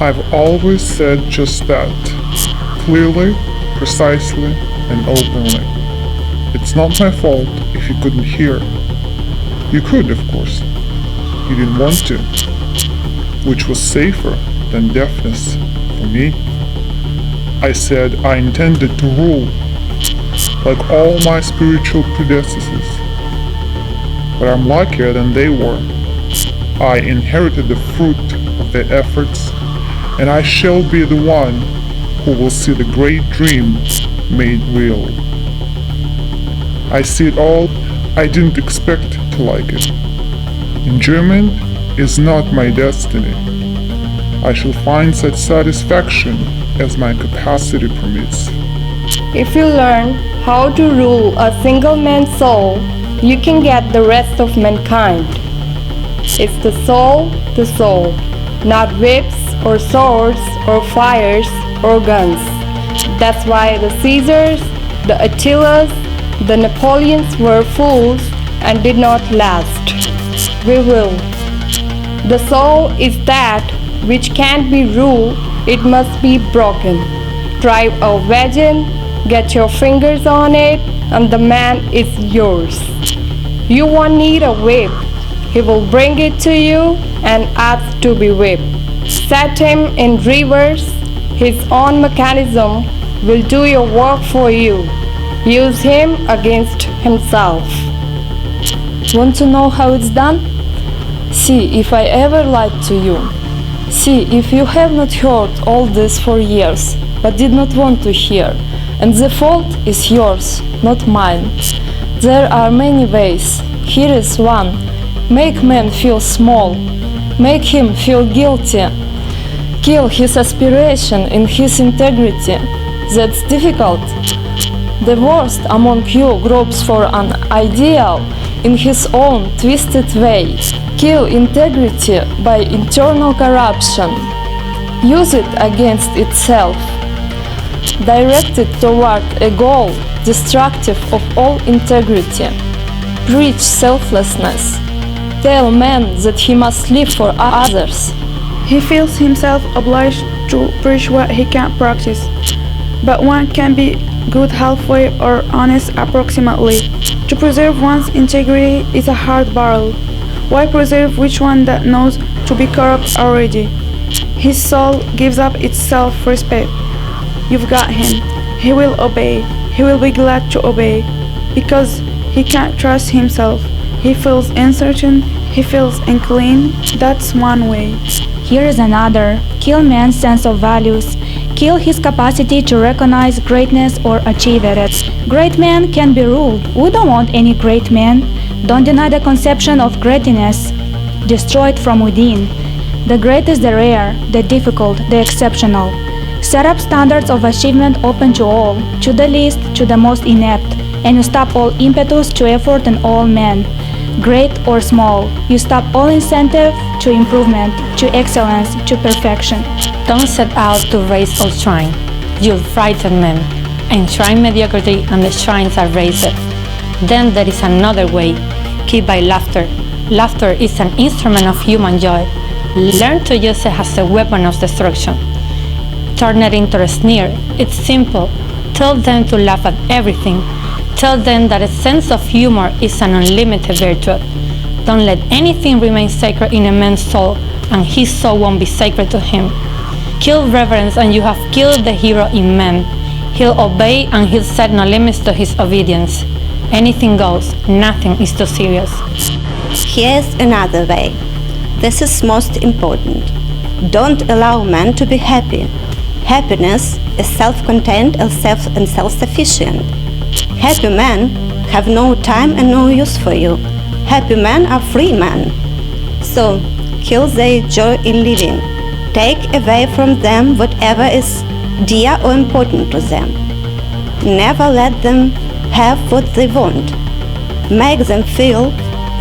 I've always said just that, clearly, precisely, and openly. It's not my fault if you couldn't hear. You could, of course. You didn't want to, which was safer than deafness for me. I said I intended to rule, like all my spiritual predecessors. But I'm luckier than they were. I inherited the fruit of their efforts, and I shall be the one who will see the great dream made real. I see it all. I didn't expect to like it. Enjoyment is not my destiny. I shall find such satisfaction as my capacity permits. If you learn how to rule a single man's soul, you can get the rest of mankind. It's the soul, not whips or swords or fires or guns. That's why the Caesars, the Attilas, the Napoleons were fools and did not last. We will. The soul is that which can't be ruled, it must be broken. Drive a wedge in, get your fingers on it, and the man is yours. You won't need a whip. He will bring it to you and ask to be whipped. Set him in reverse. His own mechanism will do your work for you. Use him against himself. Want to know how it's done? See if I ever lied to you. See if you have not heard all this for years, but did not want to hear, and the fault is yours, not mine. There are many ways. Here is one. Make man feel small. Make him feel guilty. Kill his aspiration in his integrity. That's difficult. The worst among you gropes for an ideal in his own twisted way. Kill integrity by internal corruption. Use it against itself. Direct it toward a goal destructive of all integrity. Preach selflessness. Tell man that he must live for others. He feels himself obliged to preach what he can't practice. But one can be good halfway or honest approximately. To preserve one's integrity is a hard battle. Why preserve which one that knows to be corrupt already? His soul gives up its self-respect. You've got him. He will obey. He will be glad to obey. Because he can't trust himself. He feels uncertain. He feels unclean. That's one way. Here is another. Kill man's sense of values. Kill his capacity to recognize greatness or achieve it. Great men can be ruled. We don't want any great men. Don't deny the conception of greatness. Destroy it from within. The great is the rare, the difficult, the exceptional. Set up standards of achievement open to all, to the least, to the most inept, and you stop all impetus to effort in all men. Great or small, you stop all incentive to improvement, to excellence, to perfection. Don't set out to raise or shrine. You'll frighten men. Enshrine mediocrity and the shrines are raised. Then there is another way. Keep by laughter. Laughter is an instrument of human joy. Learn to use it as a weapon of destruction. Turn it into a sneer. It's simple. Tell them to laugh at everything. Tell them that a sense of humor is an unlimited virtue. Don't let anything remain sacred in a man's soul, and his soul won't be sacred to him. Kill reverence and you have killed the hero in man. He'll obey and he'll set no limits to his obedience. Anything goes, nothing is too serious. Here's another way. This is most important. Don't allow man to be happy. Happiness is self-contained and self-sufficient. Happy men have no time and no use for you. Happy men are free men. So, kill their joy in living. Take away from them whatever is dear or important to them. Never let them have what they want. Make them feel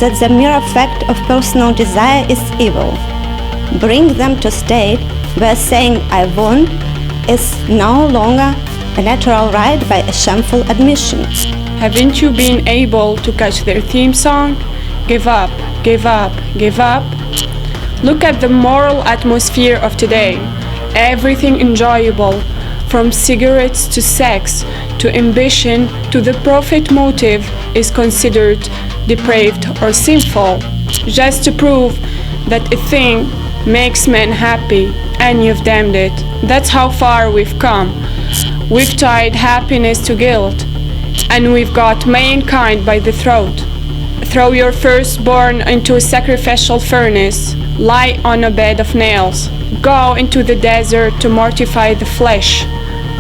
that the mere fact of personal desire is evil. Bring them to a state where saying "I want" is no longer a natural right by a shameful admission. Haven't you been able to catch their theme song? Give up, give up, give up. Look at the moral atmosphere of today. Everything enjoyable, from cigarettes to sex, to ambition, to the profit motive, is considered depraved or sinful, just to prove that a thing makes men happy, and you've damned it. That's how far we've come. We've tied happiness to guilt, and we've got mankind by the throat. Throw your firstborn into a sacrificial furnace, lie on a bed of nails, go into the desert to mortify the flesh.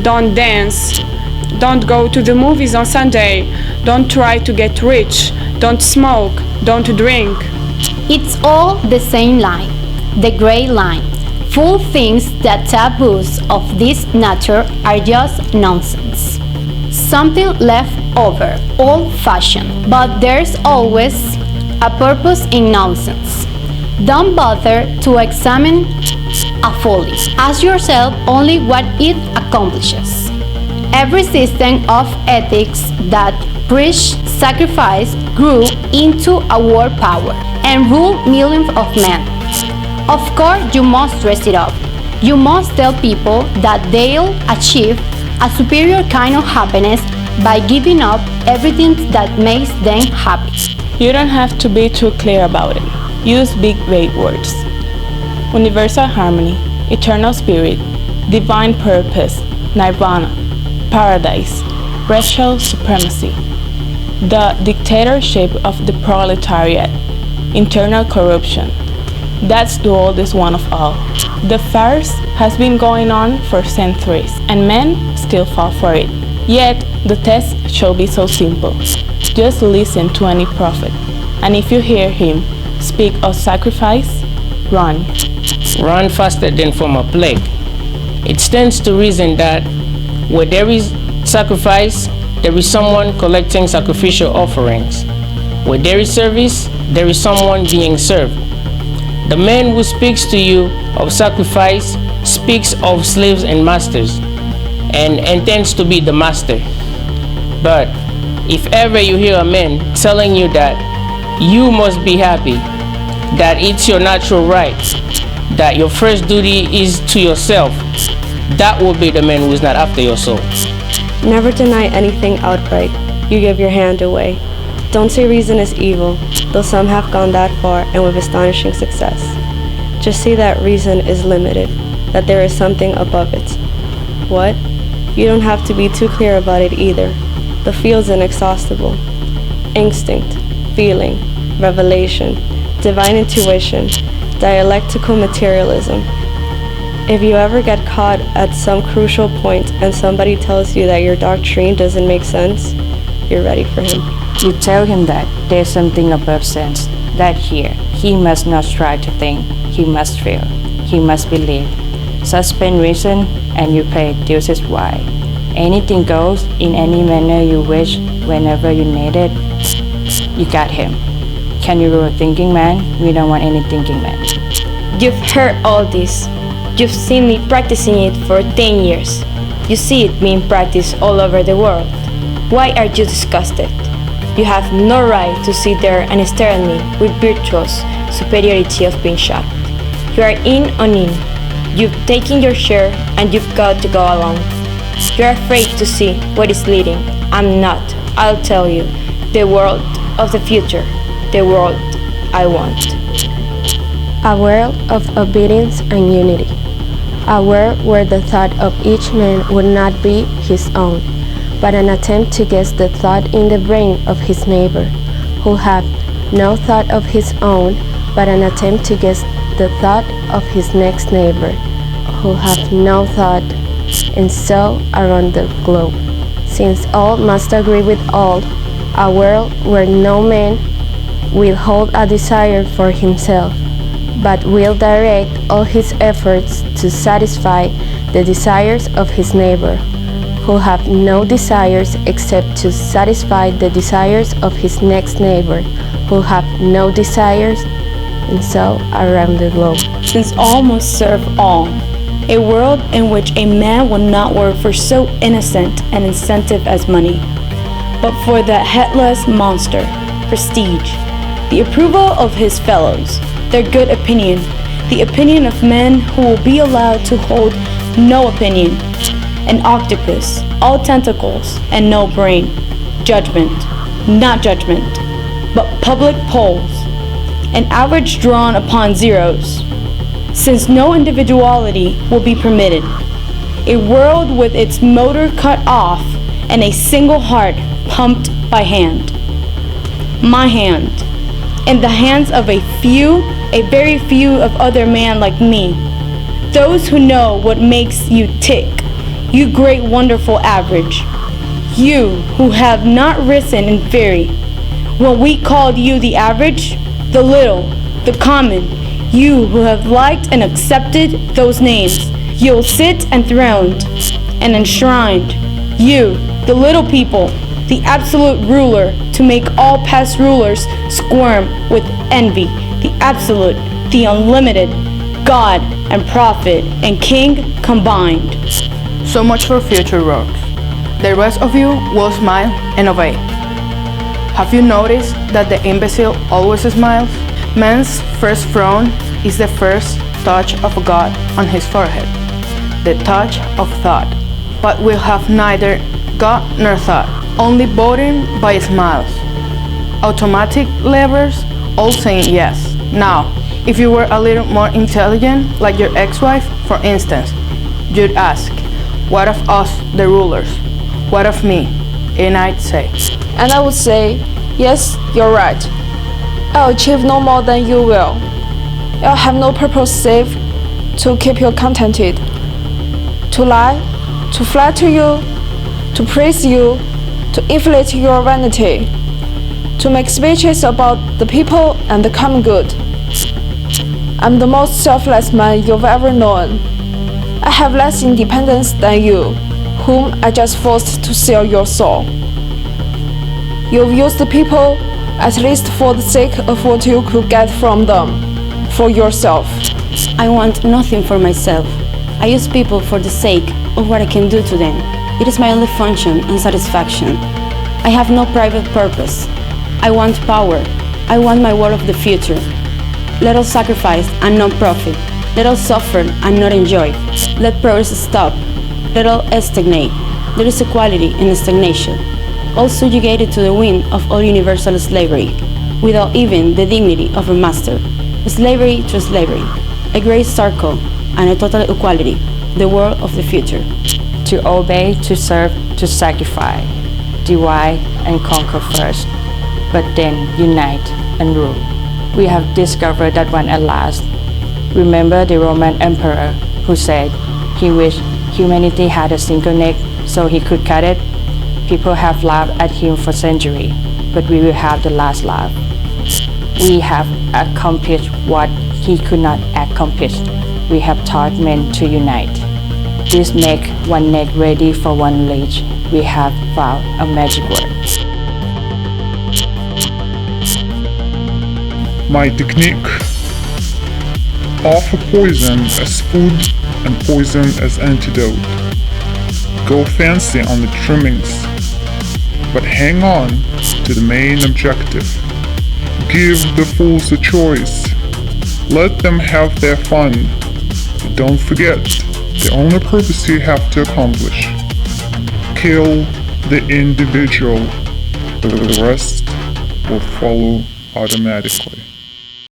Don't dance, don't go to the movies on Sunday, don't try to get rich, don't smoke, don't drink. It's all the same line, the gray line. Fool thinks that taboos of this nature are just nonsense. Something left over, old-fashioned, but there's always a purpose in nonsense. Don't bother to examine a folly. Ask yourself only what it accomplishes. Every system of ethics that preached sacrifice grew into a world power and ruled millions of men. Of course, you must dress it up. You must tell people that they'll achieve a superior kind of happiness by giving up everything that makes them happy. You don't have to be too clear about it. Use big vague words. Universal harmony, eternal spirit, divine purpose, nirvana, paradise, racial supremacy, the dictatorship of the proletariat, internal corruption. That's the oldest one of all. The farce has been going on for centuries, and men still fall for it. Yet, the test shall be so simple. Just listen to any prophet, and if you hear him speak of sacrifice, run. Run faster than from a plague. It stands to reason that where there is sacrifice, there is someone collecting sacrificial offerings. Where there is service, there is someone being served. The man who speaks to you of sacrifice speaks of slaves and masters, and intends to be the master. But if ever you hear a man telling you that you must be happy, that it's your natural right, that your first duty is to yourself, that will be the man who is not after your soul. Never deny anything outright. You give your hand away. Don't say reason is evil, though some have gone that far and with astonishing success. Just say that reason is limited, that there is something above it. What? You don't have to be too clear about it either. The field's inexhaustible. Instinct, feeling, revelation, divine intuition, dialectical materialism. If you ever get caught at some crucial point and somebody tells you that your doctrine doesn't make sense, you're ready for him. You tell him that there's something above sense, that here he must not try to think, he must feel, he must believe. Suspend reason and you pay dues why. Anything goes in any manner you wish, whenever you need it. You got him. Can you rule a thinking man? We don't want any thinking man. You've heard all this. You've seen me practicing it for 10 years. You see it being practiced all over the world. Why are you disgusted? You have no right to sit there and stare at me with virtuous superiority of being shocked. You are in on in. You've taken your share and you've got to go along. You're afraid to see what is leading. I'm not. I'll tell you. The world of the future. The world I want. A world of obedience and unity. A world where the thought of each man would not be his own, but an attempt to guess the thought in the brain of his neighbor, who have no thought of his own, but an attempt to guess the thought of his next neighbor, who have no thought, and so around the globe. Since all must agree with all, a world where no man will hold a desire for himself, but will direct all his efforts to satisfy the desires of his neighbor, who have no desires except to satisfy the desires of his next neighbor, who have no desires, and so around the globe. Since all must serve all, a world in which a man will not work for so innocent an incentive as money, but for the headless monster, prestige, the approval of his fellows, their good opinion, the opinion of men who will be allowed to hold no opinion. An octopus, all tentacles and no brain. Judgment, not judgment, but public polls. An average drawn upon zeros, since no individuality will be permitted. A world with its motor cut off and a single heart pumped by hand. My hand, in the hands of a very few of other men like me. Those who know what makes you tick, you great wonderful average. You who have not risen in theory. When we called you the average, the little, the common, you who have liked and accepted those names, you'll sit enthroned and enshrined. You, the little people, the absolute ruler, to make all past rulers squirm with envy, the absolute, the unlimited, God and prophet and king combined. So much for future works. The rest of you will smile and obey. Have you noticed that the imbecile always smiles? Man's first frown is the first touch of God on his forehead, the touch of thought. But we'll have neither God nor thought, only voting by smiles. Automatic levers, all saying yes. Now, if you were a little more intelligent, like your ex-wife, for instance, you'd ask, what of us, the rulers? What of me? And I'd say, And I would say, yes, you're right. I'll achieve no more than you will. I'll have no purpose save to keep you contented, to lie, to flatter you, to praise you, to inflate your vanity, to make speeches about the people and the common good. I'm the most selfless man you've ever known. I have less independence than you, whom I just forced to sell your soul. You've used the people, at least for the sake of what you could get from them, for yourself. I want nothing for myself. I use people for the sake of what I can do to them. It is my only function and satisfaction. I have no private purpose. I want power. I want my world of the future. Let us sacrifice and not profit. Let us suffer and not enjoy. Let progress stop. Let all stagnate. There is equality in stagnation. All subjugated to the whim of all universal slavery, without even the dignity of a master. Slavery to slavery, a great circle, and a total equality, the world of the future. To obey, to serve, to sacrifice, divide and conquer first, but then unite and rule. We have discovered that one at last. Remember the Roman emperor who said he wished humanity had a single neck so he could cut it? People have laughed at him for centuries, but we will have the last laugh. We have accomplished what he could not accomplish. We have taught men to unite. This make one neck ready for one leech. We have found a magic word. My technique: offer poison as food and poison as antidote. Go fancy on the trimmings, but hang on to the main objective. Give the fools a choice. Let them have their fun. But don't forget the only purpose you have to accomplish. Kill the individual. The rest will follow automatically.